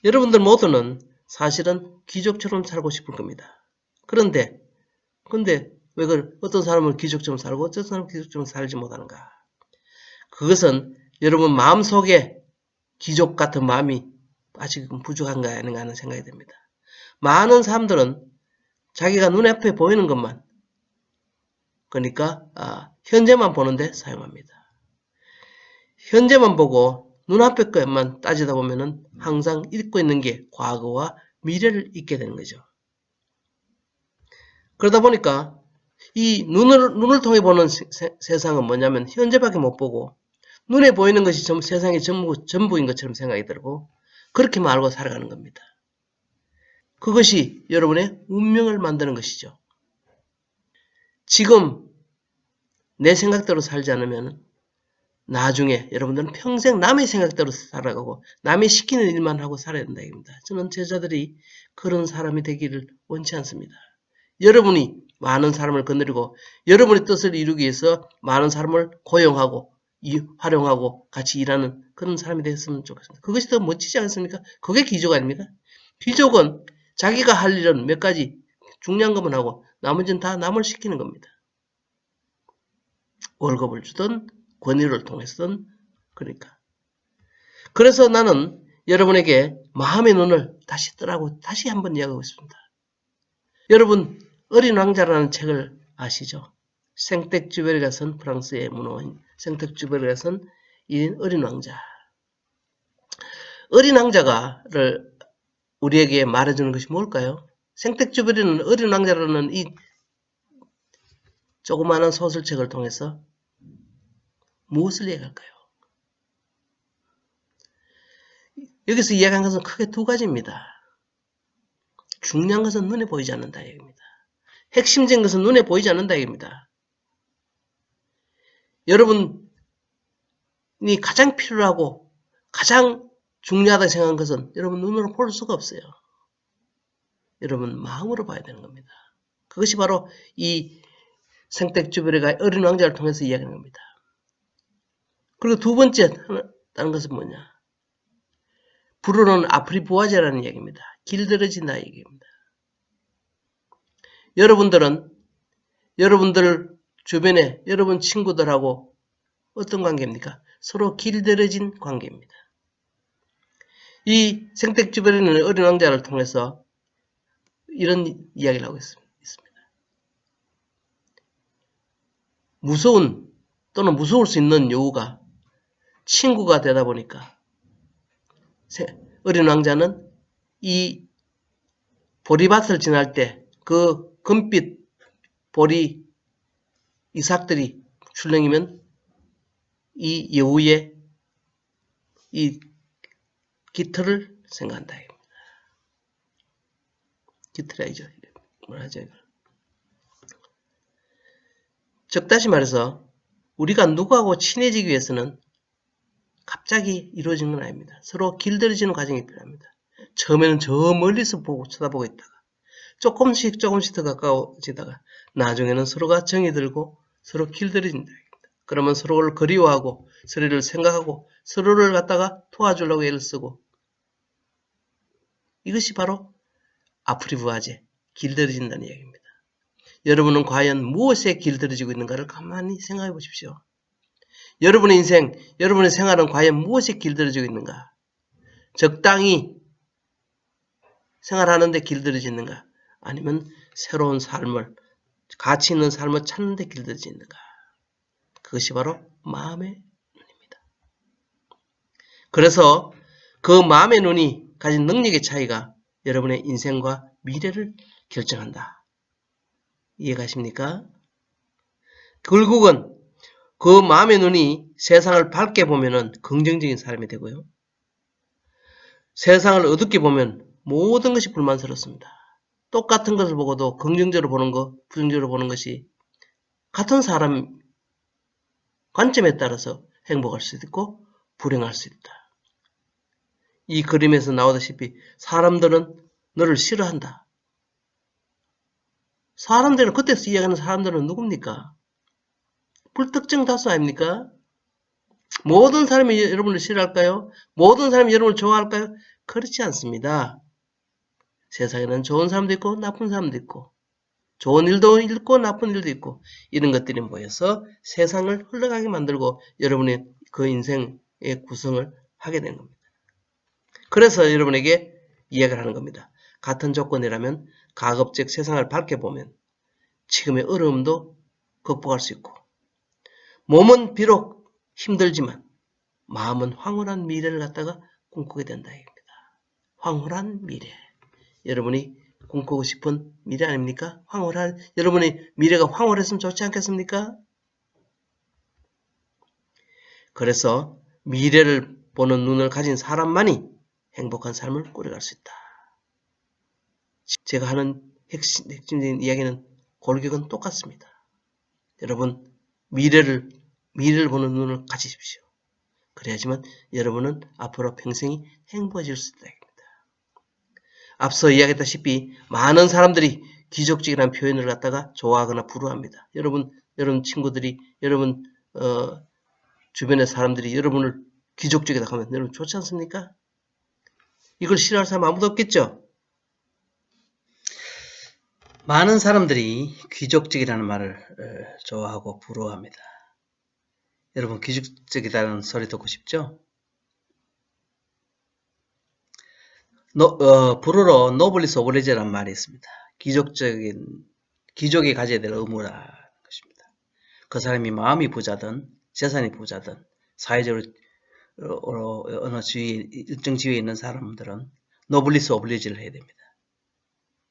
여러분들 모두는 사실은 귀족처럼 살고 싶을 겁니다. 근데 왜 어떤 사람은 귀족처럼 살고 어떤 사람은 귀족처럼 살지 못하는가? 그것은 여러분 마음속에 귀족 같은 마음이 아직은 부족한가 아닌가 하는 생각이 듭니다. 많은 사람들은 자기가 눈앞에 보이는 것만, 그러니까 현재만 보는데 사용합니다. 현재만 보고 눈앞의 것만 따지다 보면은 항상 잊고 있는 게 과거와 미래를 잊게 되는 거죠. 그러다 보니까 이 눈을 통해 보는 세상은 뭐냐면 현재밖에 못 보고 눈에 보이는 것이 세상이 전부인 것처럼 생각이 들고 그렇게만 알고 살아가는 겁니다. 그것이 여러분의 운명을 만드는 것이죠. 지금 내 생각대로 살지 않으면 나중에 여러분들은 평생 남의 생각대로 살아가고 남이 시키는 일만 하고 살아야 된다 입니다. 저는 제자들이 그런 사람이 되기를 원치 않습니다. 여러분이 많은 사람을 건드리고 여러분의 뜻을 이루기 위해서 많은 사람을 고용하고 활용하고 같이 일하는 그런 사람이 됐으면 좋겠습니다. 그것이 더 멋지지 않습니까? 그게 귀족 아닙니까? 귀족은 자기가 할 일은 몇 가지 중요한 것만 하고 나머지는 다 남을 시키는 겁니다. 월급을 주든 권위를 통해서든 그러니까. 그래서 나는 여러분에게 마음의 눈을 다시 뜨라고 다시 한번 이야기하고 있습니다. 여러분 어린 왕자라는 책을 아시죠? 생텍쥐베르가 쓴 프랑스의 문호인 생텍쥐베르가 쓴 이 어린 왕자. 어린 왕자가를 우리에게 말해주는 것이 뭘까요? 생텍쥐베르는 어린 왕자라는 이 조그마한 소설책을 통해서 무엇을 얘기할까요? 여기서 이야기한 것은 크게 두 가지입니다. 중요한 것은 눈에 보이지 않는다 얘기입니다. 핵심적인 것은 눈에 보이지 않는다 얘기입니다. 여러분이 가장 필요하고 가장 중요하다고 생각한 것은 여러분 눈으로 볼 수가 없어요. 여러분 마음으로 봐야 되는 겁니다. 그것이 바로 이 생텍쥐베르가 어린 왕자를 통해서 이야기하는 겁니다. 그리고 두 번째 다른 것은 뭐냐? 불어는 아프리부아제라는 얘기입니다. 길들여진다 얘기입니다. 여러분들은 여러분들 주변에 여러분 친구들하고 어떤 관계입니까? 서로 길들여진 관계입니다. 이 생텍쥐베르는 어린 왕자를 통해서 이런 이야기를 하고 있습니다. 무서운 또는 무서울 수 있는 여우가 친구가 되다 보니까 어린 왕자는 이 보리밭을 지날 때 그 금빛 보리 이삭들이 출렁이면 이 여우의 이 깃털을 생각한다. 깃털이죠. 뭐라 하죠? 즉 다시 말해서 우리가 누구하고 친해지기 위해서는 갑자기 이루어지는 건 아닙니다. 서로 길들여지는 과정이 필요합니다. 처음에는 저 멀리서 쳐다보고 있다가 조금씩 더 가까워지다가 나중에는 서로가 정이 들고 서로 길들여진다. 그러면 서로를 그리워하고 서로를 생각하고 서로를 갖다가 도와주려고 애를 쓰고 이것이 바로 아프리부아제, 길들여진다는 이야기입니다. 여러분은 과연 무엇에 길들여지고 있는가를 가만히 생각해 보십시오. 여러분의 인생, 여러분의 생활은 과연 무엇에 길들여지고 있는가? 적당히 생활하는데 길들여지는가? 아니면 새로운 삶을, 가치 있는 삶을 찾는 데 길들여지는가? 그것이 바로 마음의 눈입니다. 그래서 그 마음의 눈이 가진 능력의 차이가 여러분의 인생과 미래를 결정한다. 이해가십니까? 결국은 그 마음의 눈이 세상을 밝게 보면은 긍정적인 사람이 되고요. 세상을 어둡게 보면 모든 것이 불만스럽습니다. 똑같은 것을 보고도 긍정적으로 보는 것, 부정적으로 보는 것이 같은 사람 관점에 따라서 행복할 수도 있고 불행할 수 있다. 이 그림에서 나오다시피 사람들은 너를 싫어한다. 사람들은 그때서 이야기하는 사람들은 누굽니까? 불특정 다수 아닙니까? 모든 사람이 여러분을 싫어할까요? 모든 사람이 여러분을 좋아할까요? 그렇지 않습니다. 세상에는 좋은 사람도 있고 나쁜 사람도 있고 좋은 일도 있고 나쁜 일도 있고 이런 것들이 모여서 세상을 흘러가게 만들고 여러분의 그 인생의 구성을 하게 된 겁니다. 그래서 여러분에게 이야기를 하는 겁니다. 같은 조건이라면 가급적 세상을 밝게 보면 지금의 어려움도 극복할 수 있고 몸은 비록 힘들지만 마음은 황홀한 미래를 갖다가 꿈꾸게 된다 이겁니다. 황홀한 미래. 여러분이 꿈꾸고 싶은 미래 아닙니까? 여러분의 미래가 황홀했으면 좋지 않겠습니까? 그래서 미래를 보는 눈을 가진 사람만이 행복한 삶을 꾸려갈 수 있다. 제가 하는 핵심적인 이야기는 골격은 똑같습니다. 여러분, 미래를 보는 눈을 가지십시오. 그래야지만 여러분은 앞으로 평생이 행복해질 수 있다. 앞서 이야기했다시피 많은 사람들이 기적적이라는 표현을 갖다가 좋아하거나 부러워합니다. 여러분 친구들이, 여러분 주변의 사람들이 여러분을 기적적이다 하면 여러분 좋지 않습니까? 이걸 싫어할 사람 아무도 없겠죠? 많은 사람들이 기적적이라는 말을 좋아하고 부러워합니다. 여러분 기적적이다는 소리 듣고 싶죠? 불어로 노블리스 오브레제라는 말이 있습니다. 기적이 가져야 될 의무라는 것입니다. 그 사람이 마음이 부자든 재산이 부자든 사회적으로 어느 일정 지위에 있는 사람들은 노블리스 오브레제를 해야 됩니다.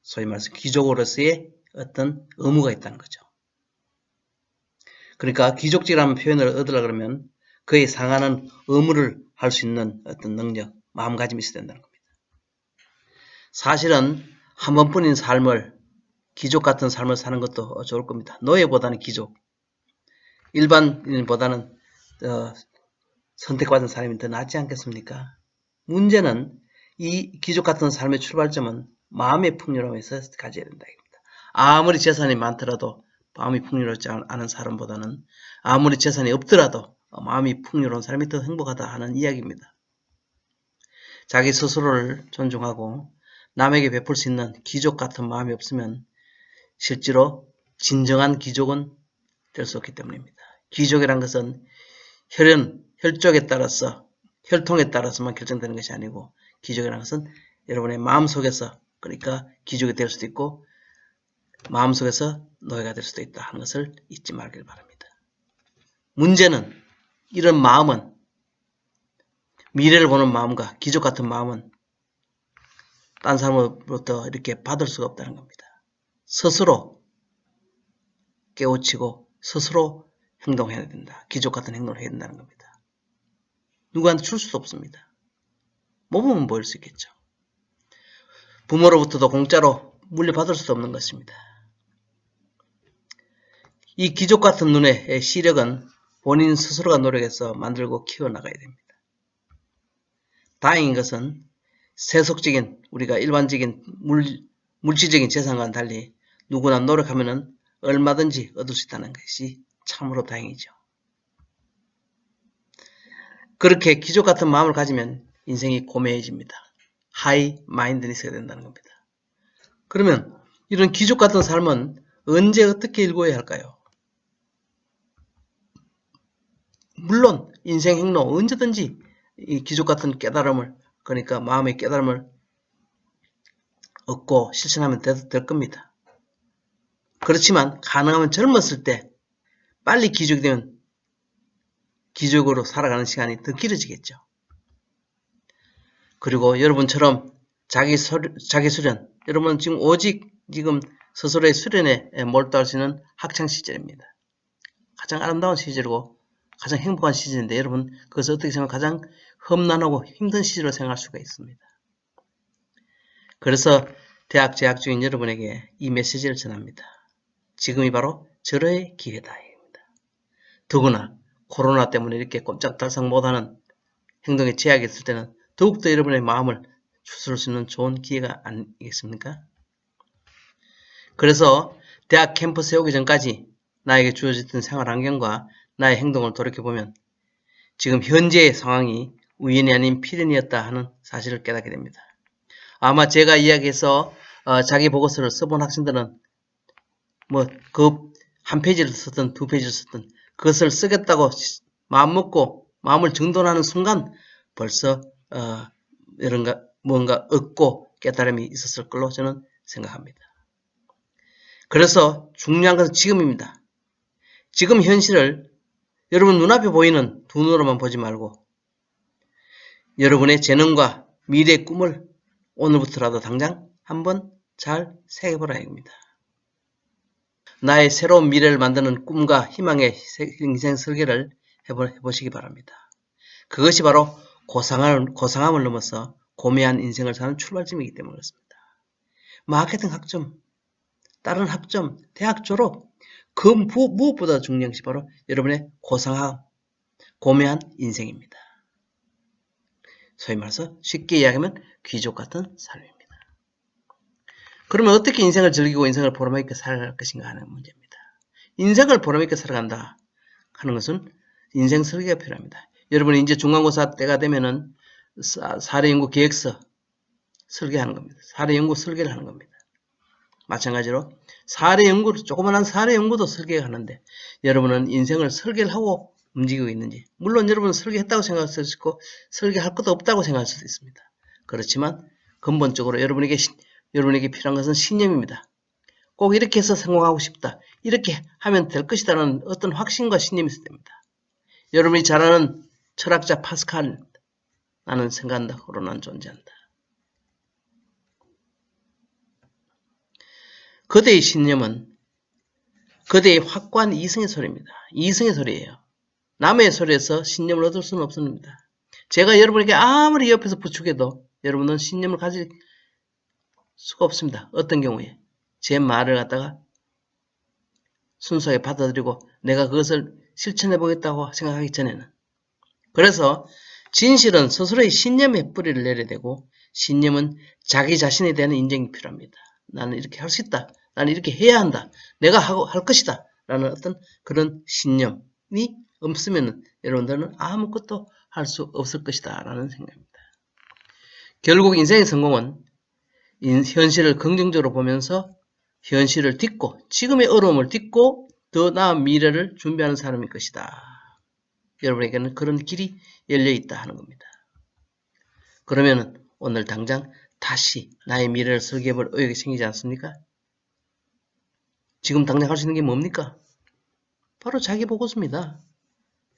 소위 말해서 귀족으로서의 어떤 의무가 있다는 거죠. 그러니까 귀족지라는 표현을 얻으려 그러면 그에 상하는 의무를 할 수 있는 어떤 능력, 마음가짐이 있어야 된다는 겁니다. 사실은 한 번뿐인 삶을, 귀족 같은 삶을 사는 것도 좋을 겁니다. 노예보다는 귀족, 일반인보다는 선택받은 사람이 더 낫지 않겠습니까? 문제는 이 귀족 같은 삶의 출발점은 마음의 풍요로움에서 가져야 된다. 아무리 재산이 많더라도 마음이 풍요롭지 않은 사람보다는 아무리 재산이 없더라도 마음이 풍요로운 사람이 더 행복하다 하는 이야기입니다. 자기 스스로를 존중하고 남에게 베풀 수 있는 귀족 같은 마음이 없으면 실제로 진정한 귀족은 될 수 없기 때문입니다. 귀족이란 것은 혈족에 따라서, 혈통에 따라서만 결정되는 것이 아니고 귀족이라는 것은 여러분의 마음속에서, 그러니까 귀족이 될 수도 있고 마음속에서 노예가 될 수도 있다 하는 것을 잊지 말길 바랍니다. 문제는 이런 마음은, 미래를 보는 마음과 귀족 같은 마음은 딴 사람으로부터 이렇게 받을 수가 없다는 겁니다. 스스로 깨우치고 스스로 행동해야 된다. 귀족 같은 행동을 해야 된다는 겁니다. 누구한테 줄 수도 없습니다. 몸은 보일 수 있겠죠. 부모로부터도 공짜로 물려받을 수도 없는 것입니다. 이 귀족 같은 눈의 시력은 본인 스스로가 노력해서 만들고 키워나가야 됩니다. 다행인 것은 세속적인, 우리가 일반적인 물질적인 재산과는 달리 누구나 노력하면 얼마든지 얻을 수 있다는 것이 참으로 다행이죠. 그렇게 귀족 같은 마음을 가지면 인생이 고매해집니다. 하이 마인드니스가 된다는 겁니다. 그러면 이런 귀족 같은 삶은 언제 어떻게 일궈야 할까요? 물론 인생 행로 언제든지 이 귀족 같은 깨달음을, 그러니까 마음의 깨달음을 얻고 실천하면 될 겁니다. 그렇지만 가능하면 젊었을 때 빨리 귀족이 되면 귀족으로 살아가는 시간이 더 길어지겠죠. 그리고 여러분처럼 자기 수련, 여러분 지금 오직 스스로의 수련에 몰두할 수 있는 학창 시절입니다. 가장 아름다운 시절이고 가장 행복한 시절인데 여러분 그것을 어떻게 생각하면 가장 험난하고 힘든 시절로 생각할 수가 있습니다. 그래서 대학 재학 중인 여러분에게 이 메시지를 전합니다. 지금이 바로 절호의 기회다. 더구나 코로나 때문에 이렇게 꼼짝달싹 못하는 행동에 제약이 있을 때는 더욱더 여러분의 마음을 추스를 수 있는 좋은 기회가 아니겠습니까? 그래서 대학 캠퍼스에 오기 전까지 나에게 주어졌던 생활 환경과 나의 행동을 돌이켜보면 지금 현재의 상황이 우연이 아닌 필연이었다 하는 사실을 깨닫게 됩니다. 아마 제가 이야기해서 자기 보고서를 써본 학생들은 뭐 그 한 페이지를 쓰든 두 페이지를 쓰든 그것을 쓰겠다고 마음먹고 마음을 정돈하는 순간 벌써 이런가 뭔가 얻고 깨달음이 있었을 걸로 저는 생각합니다. 그래서 중요한 것은 지금입니다. 지금 현실을 여러분 눈앞에 보이는 두 눈으로만 보지 말고 여러분의 재능과 미래의 꿈을 오늘부터라도 당장 한번 잘 새겨보라 합니다. 나의 새로운 미래를 만드는 꿈과 희망의 인생 설계를 해보시기 바랍니다. 그것이 바로 고상함을 넘어서 고매한 인생을 사는 출발점이기 때문에 그렇습니다. 마케팅 학점, 다른 학점, 대학 졸업, 그 무엇보다 중요한 것이 바로 여러분의 고상함, 고매한 인생입니다. 소위 말해서 쉽게 이야기하면 귀족 같은 삶입니다. 그러면 어떻게 인생을 즐기고 인생을 보람있게 살아갈 것인가 하는 문제입니다. 인생을 보람있게 살아간다 하는 것은 인생 설계가 필요합니다. 여러분이 이제 중간고사 때가 되면은 사례연구 계획서 설계하는 겁니다. 사례연구 설계를 하는 겁니다. 마찬가지로 조그만한 사례연구도 설계하는데 여러분은 인생을 설계를 하고 움직이고 있는지, 물론 여러분은 설계했다고 생각할 수도 있고 설계할 것도 없다고 생각할 수도 있습니다. 그렇지만 근본적으로 여러분에게 필요한 것은 신념입니다. 꼭 이렇게 해서 성공하고 싶다. 이렇게 하면 될 것이다라는 어떤 확신과 신념이 있어야 됩니다. 여러분이 잘 아는 철학자 파스칼, 나는 생각한다, 그러고 난 존재한다. 그대의 신념은 그대의 확고한 이성의 소리입니다. 이성의 소리예요. 남의 소리에서 신념을 얻을 수는 없습니다. 제가 여러분에게 아무리 옆에서 부축해도 여러분은 신념을 가질 수가 없습니다. 어떤 경우에 제 말을 갖다가 순수하게 받아들이고 내가 그것을 실천해 보겠다고 생각하기 전에는. 그래서 진실은 스스로의 신념에 뿌리를 내려야 되고 신념은 자기 자신에 대한 인정이 필요합니다. 나는 이렇게 할 수 있다. 나는 이렇게 해야 한다. 내가 할 것이다. 라는 어떤 그런 신념이 없으면 여러분들은 아무것도 할 수 없을 것이다. 라는 생각입니다. 결국 인생의 성공은 현실을 긍정적으로 보면서 현실을 딛고 지금의 어려움을 딛고 더 나은 미래를 준비하는 사람일 것이다. 여러분에게는 그런 길이 열려있다 하는 겁니다. 그러면 오늘 당장 다시 나의 미래를 설계해볼 의욕이 생기지 않습니까? 지금 당장 할 수 있는 게 뭡니까? 바로 자기 보고서입니다.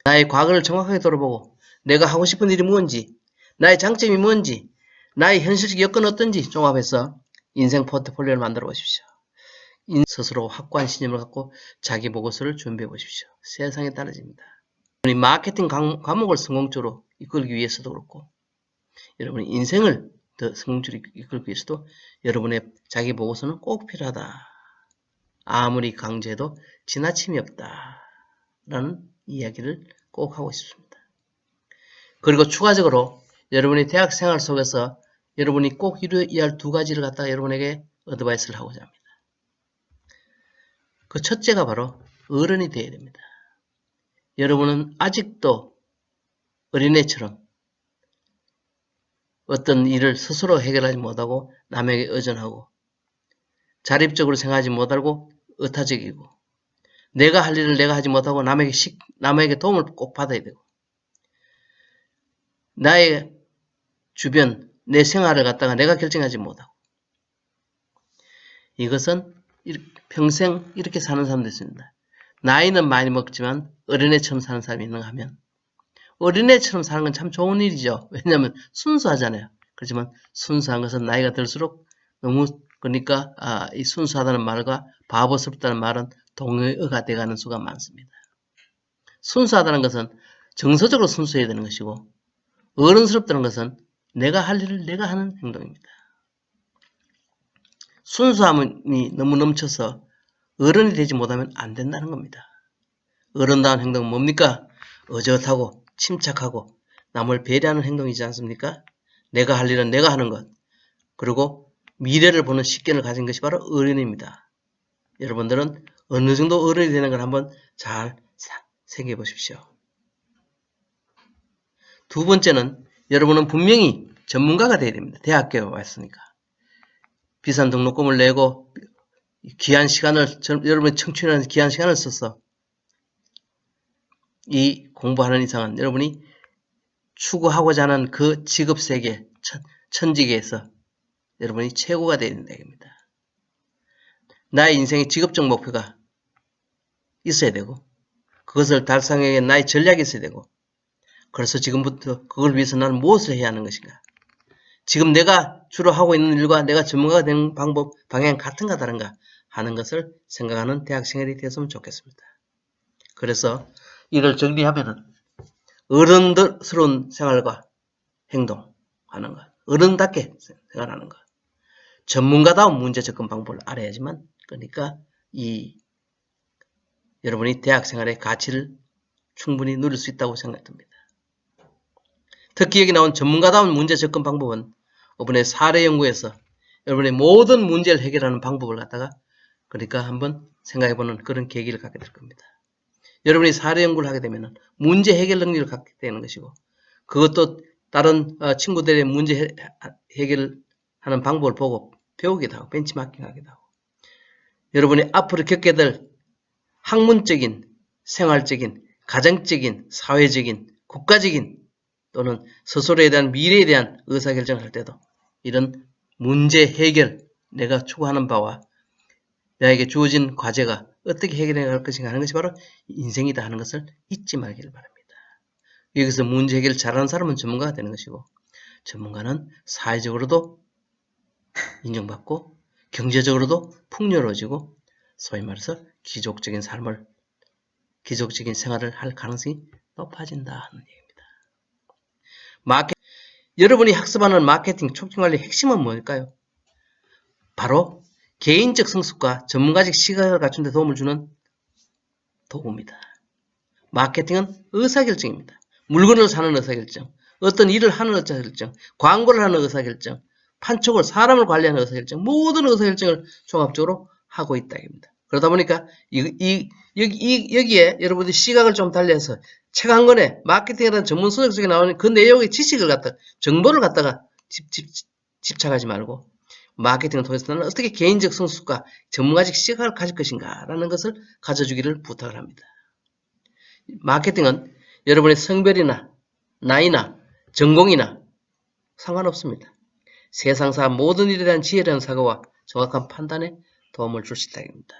나의 과거를 정확하게 돌아보고 내가 하고 싶은 일이 뭔지, 나의 장점이 뭔지, 나의 현실적 여건은 어떤지 종합해서 인생 포트폴리오를 만들어 보십시오. 스스로 확고한 신념을 갖고 자기 보고서를 준비해 보십시오. 세상에 달라집니다. 마케팅 과목을 성공적으로 이끌기 위해서도 그렇고 여러분의 인생을 더 성공적으로 이끌기 위해서도 여러분의 자기 보고서는 꼭 필요하다. 아무리 강조해도 지나침이 없다. 라는 이야기를 꼭 하고 싶습니다. 그리고 추가적으로 여러분의 대학 생활 속에서 여러분이 꼭 이루어야 할 두 가지를 갖다가 여러분에게 어드바이스를 하고자 합니다. 그 첫째가 바로 어른이 되어야 됩니다. 여러분은 아직도 어린애처럼 어떤 일을 스스로 해결하지 못하고 남에게 의존하고 자립적으로 생각하지 못하고 의타적이고 내가 할 일을 내가 하지 못하고 남에게 도움을 꼭 받아야 되고 나의 주변 내 생활을 갖다가 내가 결정하지 못하고 이것은 평생 이렇게 사는 사람도 있습니다. 나이는 많이 먹지만 어린애처럼 사는 사람이 있는가 하면 어린애처럼 사는 건 참 좋은 일이죠. 왜냐하면 순수하잖아요. 그렇지만 순수한 것은 나이가 들수록 너무 그러니까 이 순수하다는 말과 바보스럽다는 말은 동의어가 돼가는 수가 많습니다. 순수하다는 것은 정서적으로 순수해야 되는 것이고 어른스럽다는 것은 내가 할 일을 내가 하는 행동입니다. 순수함이 너무 넘쳐서 어른이 되지 못하면 안 된다는 겁니다. 어른다운 행동은 뭡니까? 어젓하고 침착하고 남을 배려하는 행동이지 않습니까? 내가 할 일은 내가 하는 것. 그리고 미래를 보는 식견을 가진 것이 바로 어른입니다. 여러분들은 어느 정도 어른이 되는 걸 한번 잘 생각해 보십시오. 두 번째는 여러분은 분명히 전문가가 되어야 됩니다. 대학교에 왔으니까. 비싼 등록금을 내고 귀한 시간을, 여러분의 청춘이라는 귀한 시간을 써서 이 공부하는 이상은 여러분이 추구하고자 하는 그 직업세계, 천직에서 여러분이 최고가 되어야 된다. 입니다. 나의 인생의 직업적 목표가 있어야 되고, 그것을 달성하기 위해 나의 전략이 있어야 되고, 그래서 지금부터 그걸 위해서 나는 무엇을 해야 하는 것인가? 지금 내가 주로 하고 있는 일과 내가 전문가가 되는 방법, 방향 같은가 다른가 하는 것을 생각하는 대학생활이 되었으면 좋겠습니다. 그래서 이를 정리하면은 어른스러운 생활과 행동하는 것, 어른답게 생활하는 것, 전문가다운 문제 접근 방법을 알아야지만, 그러니까 여러분이 대학생활의 가치를 충분히 누릴 수 있다고 생각됩니다. 특히 여기 나온 전문가다운 문제 접근 방법은 이번에 사례 연구에서 여러분의 모든 문제를 해결하는 방법을 갖다가 그러니까 한번 생각해보는 그런 계기를 갖게 될 겁니다. 여러분이 사례 연구를 하게 되면 문제 해결 능력을 갖게 되는 것이고, 그것도 다른 친구들의 문제 해결하는 방법을 보고 배우기도 하고 벤치마킹하기도 하고, 여러분이 앞으로 겪게 될 학문적인, 생활적인, 가정적인, 사회적인, 국가적인 또는 스스로에 대한 미래에 대한 의사결정을 할 때도 이런 문제 해결, 내가 추구하는 바와 나에게 주어진 과제가 어떻게 해결해 갈 것인가 하는 것이 바로 인생이다 하는 것을 잊지 말기를 바랍니다. 여기서 문제 해결을 잘하는 사람은 전문가가 되는 것이고, 전문가는 사회적으로도 인정받고 경제적으로도 풍요로워지고 소위 말해서 귀족적인 생활을 할 가능성이 높아진다 하는 얘기입니다. 여러분이 학습하는 마케팅 촉진관리의 핵심은 뭘까요? 바로 개인적 성숙과 전문가적 시각을 갖춘 데 도움을 주는 도구입니다. 마케팅은 의사결정입니다. 물건을 사는 의사결정, 어떤 일을 하는 의사결정, 광고를 하는 의사결정, 판촉을, 사람을 관리하는 의사결정, 모든 의사결정을 종합적으로 하고 있다입니다. 그러다 보니까 여기에 여러분들이 시각을 좀 달리해서 책 한 권에 마케팅이라는 전문 서적 속에 나오는 그 내용의 지식을 갖다가, 정보를 갖다가 집착하지 말고 마케팅을 통해서 나는 어떻게 개인적 성숙과 전문가적 시각을 가질 것인가 라는 것을 가져주기를 부탁을 합니다. 마케팅은 여러분의 성별이나 나이나 전공이나 상관없습니다. 세상사 모든 일에 대한 지혜로운 사고와 정확한 판단에 도움을 줄 수 있다입니다.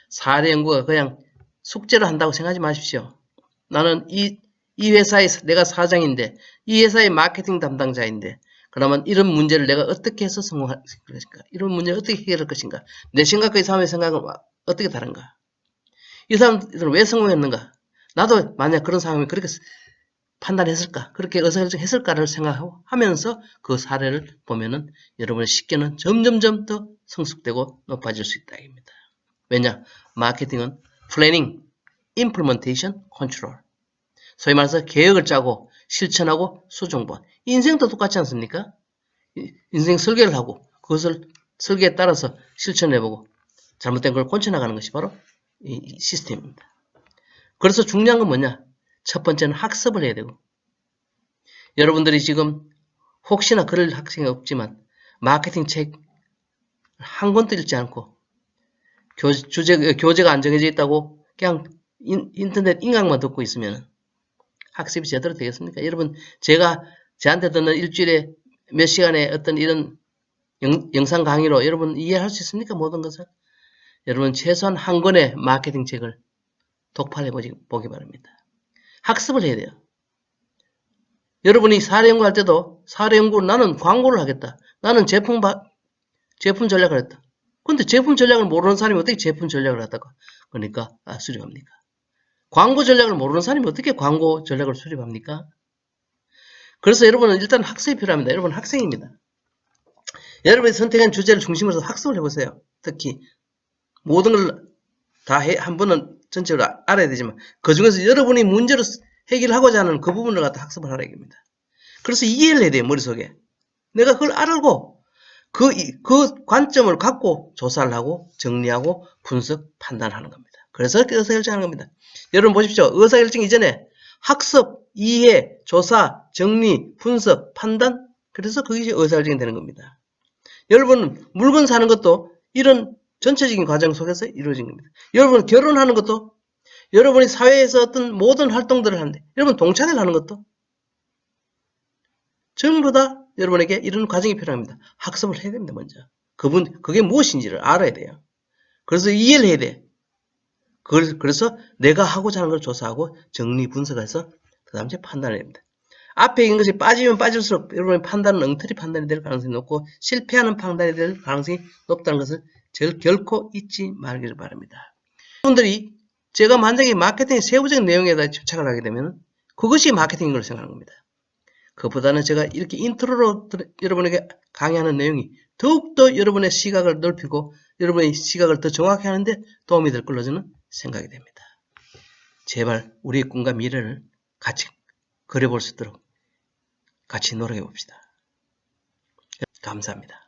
사례 연구가 그냥 숙제를 한다고 생각하지 마십시오. 나는 이 회사의 내가 사장인데, 이 회사의 마케팅 담당자인데, 그러면 이런 문제를 내가 어떻게 해서 성공할 것인가? 이런 문제를 어떻게 해결할 것인가? 내 생각과 이 사람의 생각은 어떻게 다른가? 이 사람들은 왜 성공했는가? 나도 만약 그런 상황이면 그렇게 판단했을까? 그렇게 의사결정했을까를 생각하면서 그 사례를 보면은 여러분의 식견은 점점점 더 성숙되고 높아질 수 있다입니다. 왜냐? 마케팅은 플래닝, 임플리먼테이션, 컨트롤. 소위 말해서 계획을 짜고 실천하고 수정본. 인생도 똑같지 않습니까? 인생 설계를 하고 그것을 설계에 따라서 실천해보고 잘못된 걸 고쳐나가는 것이 바로 이 시스템입니다. 그래서 중요한 건 뭐냐? 첫 번째는 학습을 해야 되고, 여러분들이 지금 혹시나 그럴 학생이 없지만 마케팅 책 한 권도 읽지 않고 교재가 안 정해져 있다고 그냥 인터넷 인강만 듣고 있으면 학습이 제대로 되겠습니까? 여러분, 저한테 듣는 일주일에 몇 시간의 어떤 이런 영상 강의로 여러분 이해할 수 있습니까? 모든 것을. 여러분, 최소한 한 권의 마케팅 책을 독파해 보기 바랍니다. 학습을 해야 돼요. 여러분이 사례 연구할 때도 사례 연구, 나는 광고를 하겠다. 나는 제품 전략을 했다. 근데 제품 전략을 모르는 사람이 어떻게 제품 전략을 하다가 그러니까 수립합니까? 광고 전략을 모르는 사람이 어떻게 광고 전략을 수립합니까? 그래서 여러분은 일단 학습이 필요합니다. 여러분 학생입니다. 여러분이 선택한 주제를 중심으로 학습을 해보세요. 특히 모든 걸 다 한 번은 전체로 알아야 되지만 그 중에서 여러분이 문제를 해결하고자 하는 그 부분을 갖다 학습을 하라 이겁니다. 그래서 이해를 해야 돼요. 머릿속에. 내가 그걸 알고 그 관점을 갖고 조사를 하고 정리하고 분석, 판단하는 겁니다. 그래서 의사결정하는 겁니다. 여러분 보십시오. 의사결정 이전에 학습, 이해, 조사, 정리, 분석, 판단, 그래서 그것이 의사결정이 되는 겁니다. 여러분 물건 사는 것도 이런 전체적인 과정 속에서 이루어진 겁니다. 여러분 결혼하는 것도, 여러분이 사회에서 어떤 모든 활동들을 하는데, 여러분 동창회를 하는 것도 전부 다 여러분에게 이런 과정이 필요합니다. 학습을 해야 됩니다. 먼저 그게 무엇인지를 알아야 돼요. 그래서 이해를 해야 돼. 그래서 내가 하고자 하는 걸 조사하고 정리 분석해서 그 다음에 판단을 해야 됩니다. 앞에 있는 것이 빠지면 빠질수록 여러분의 판단은 엉터리 판단이 될 가능성이 높고 실패하는 판단이 될 가능성이 높다는 것을 결코 잊지 말기를 바랍니다. 여러분들이 제가 만약에 마케팅의 세부적인 내용에다 집착을 하게 되면 그것이 마케팅인 걸 생각하는 겁니다. 그보다는 제가 이렇게 인트로로 여러분에게 강의하는 내용이 더욱더 여러분의 시각을 넓히고 여러분의 시각을 더 정확히 하는데 도움이 될 걸로 저는 생각이 됩니다. 제발 우리의 꿈과 미래를 같이 그려볼 수 있도록 같이 노력해 봅시다. 감사합니다.